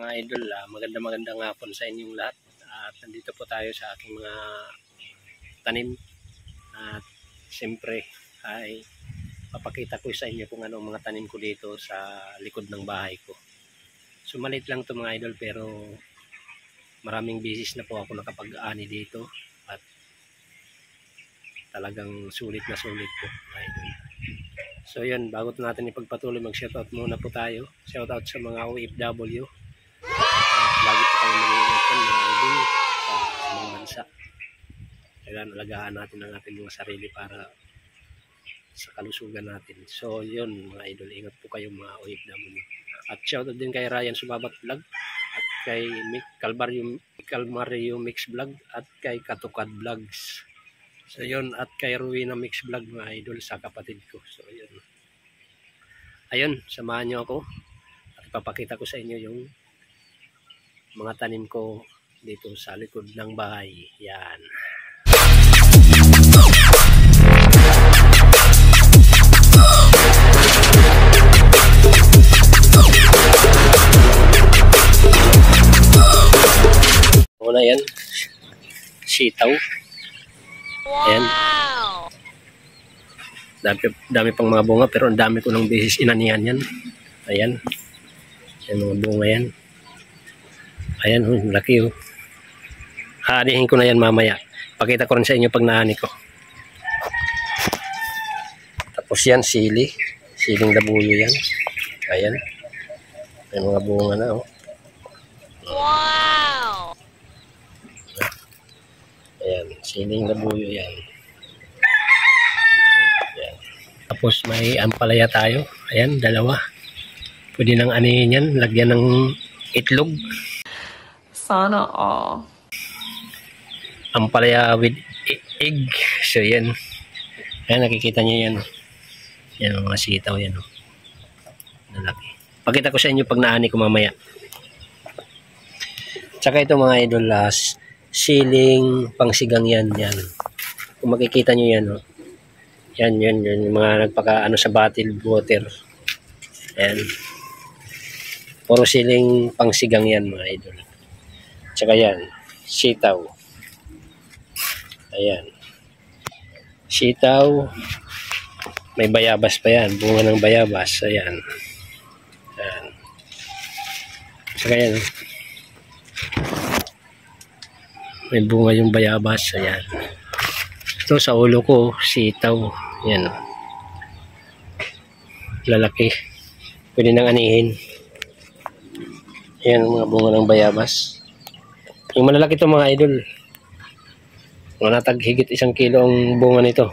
Mga idol, magandang hapon sa inyong lahat. At nandito po tayo sa aking mga tanim. At siyempre ay papakita ko sa inyo kung ano mga tanim ko dito sa likod ng bahay ko. So maliit lang to mga idol, pero maraming bisis na po ako nakapag-ani dito. At talagang sulit na sulit po mga idol. So yun, bago natin ipagpatuloy, mag-shoutout muna po tayo. Shoutout sa mga OFW. Lagi po kami mag-iingat mga idol sa mga bansa. Kailangan alagaan natin ang ating mga sarili para sa kalusugan natin. So yun mga idol, ingat po kayo mga OFW. At shoutout din kay Ryan Subabat Vlog, at kay Calmario Mix Vlog, at kay Katukad Vlogs. So yun, at kay Ruina Mix Vlog mga idol, sa kapatid ko. So yun. Ayun, samahan nyo ako at ipapakita ko sa inyo yung mga tanim ko dito sa likod ng bahay. Yan. Una yan, sitaw. Ayan. Dami pang mga bunga, pero ang dami ko ng beses inanihan yan. Ayan. Ayan mga bunga yan. Ayan, laki oh. Haanihin ko na yan mamaya. Pakita ko rin sa inyo pag naani ko. Tapos yan, siling labuyo yan. Ayan. May mga bunga na oh. Wow! Ayan, siling labuyo yan. Ayan. Tapos may ampalaya tayo. Ayan, dalawa. Pwede nang anihin yan, lagyan ng itlog. Sana all. Ampalaya with egg. So yan. Ayan, nakikita nyo yan. Yan mga sitaw yan. Lalaki. Pakita ko sa inyo pag naani ko mamaya. Tsaka ito mga idol, siling pangsigang yan. Yan. Kung makikita nyo yan. Yan. Yung mga nagpaka sa bottled water. Ayan. Puro siling pangsigang yan mga idol. Tsaka yan, sitaw. Ayan. Sitaw. May bayabas pa yan. Bunga ng bayabas. Ayan. Ayan. Tsaka yan. May bunga yung bayabas. Ayan. Ito sa ulo ko, sitaw. Ayan. Lalaki. Pwede nang anihin. Ayan mga bunga ng bayabas. Yung malalaki ito mga idol, mga nataghigit 1 kilo ang bunga nito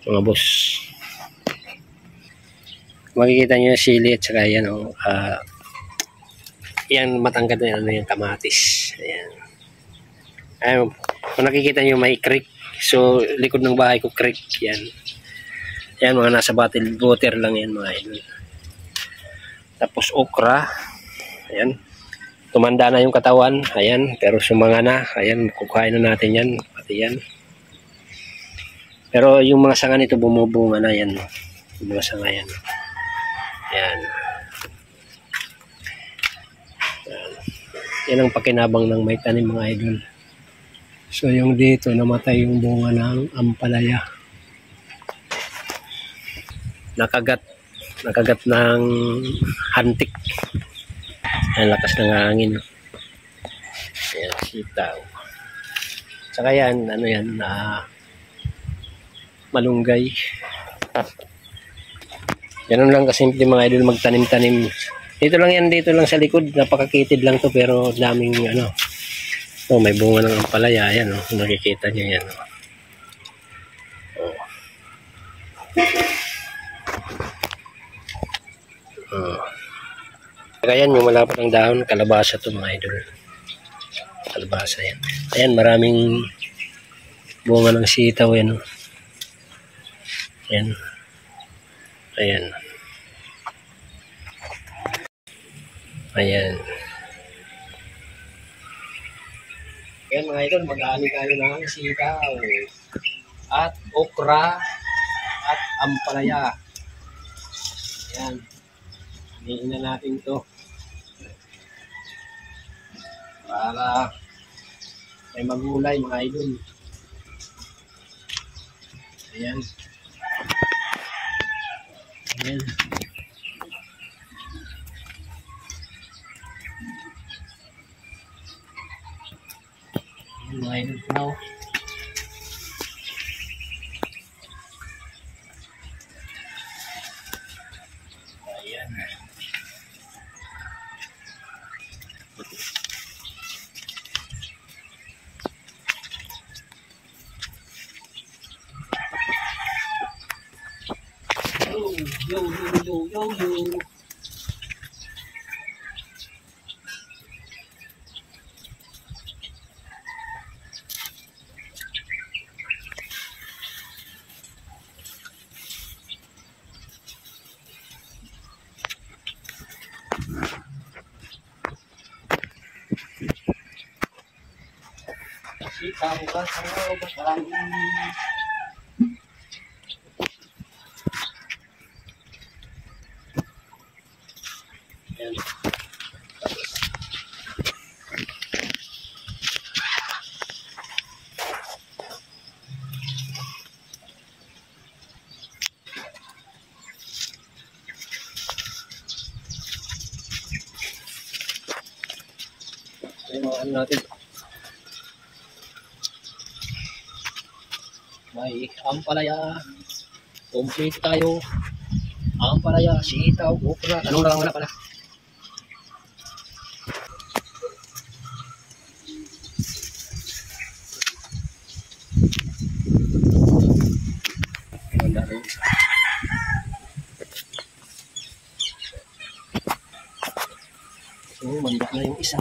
mga boss. Makikita nyo yung sili at saka yan yan matangkad na yung kamatis. Ayan. Ayan, kung nakikita nyo may creek, so likod ng bahay ko creek yan. Yan mga nasa bottled water lang yan mga idol. Tapos okra. Ayan. Tumanda na yung katawan, ayan, pero sumanga na, ayan, kukain na natin yan, pati yan. Pero yung mga sanga nito bumubunga na yan, yung mga sanga yan. Ayan. Ayan. Yan ang pakinabang ng may tanim mga idol. So yung dito, namatay yung bunga ng ampalaya. Nakagat ng hantik. Ang lakas ng hangin. Ayan, sitaw. Tsaka yan, malunggay. Ganun lang kasimple mga idol magtanim-tanim. Dito lang sa likod. Napakakitid lang to, pero daming oh, may bunga ng ampalaya. Ayan, nakikita nyo yan. Ayan, yung malapot ng dahon, kalabasa to mga idol. Kalabasa yan. Ayan, maraming bunga ng sitaw yan. Ayan. Ayan. Ayan. Ayan mga idol, mag-aani tayo ng sitaw at okra at ampalaya. Ayan. Hinihin na natin to. para may magulay mga idol. Ayan. Ayan. Ayan mga idol now. Ayan. Yo, yo, yo, yo, yo. Sitaw ka sa batang. Ayan. Ayan mga ano natin. May ampalaya. Complete tayo. Ampalaya, sitaw, okra. Ano lang wala pala. Ganda rin. So, manda na yung isa.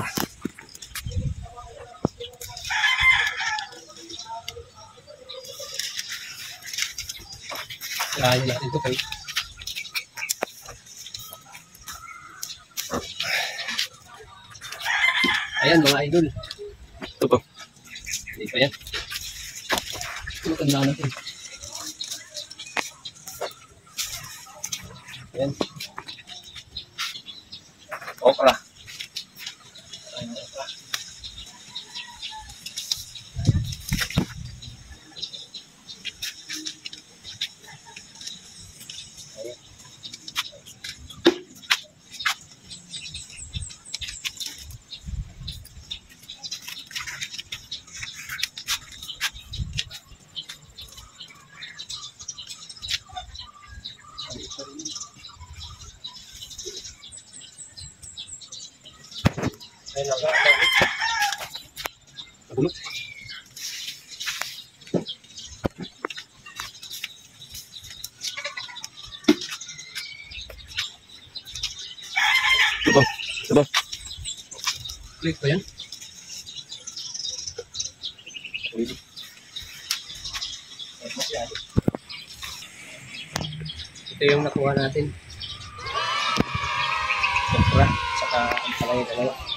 Kaya natin ito kay ayan mga idol. Ito po. Hindi pa yan. Ito tandaan natin. Ayan. Okra. Ayan, okra. Ayan. Ayan lang. Nagulot. Ito. Ito. Click pa yan. Ito yung nakuha natin. Okra, saka ang palay dalawa.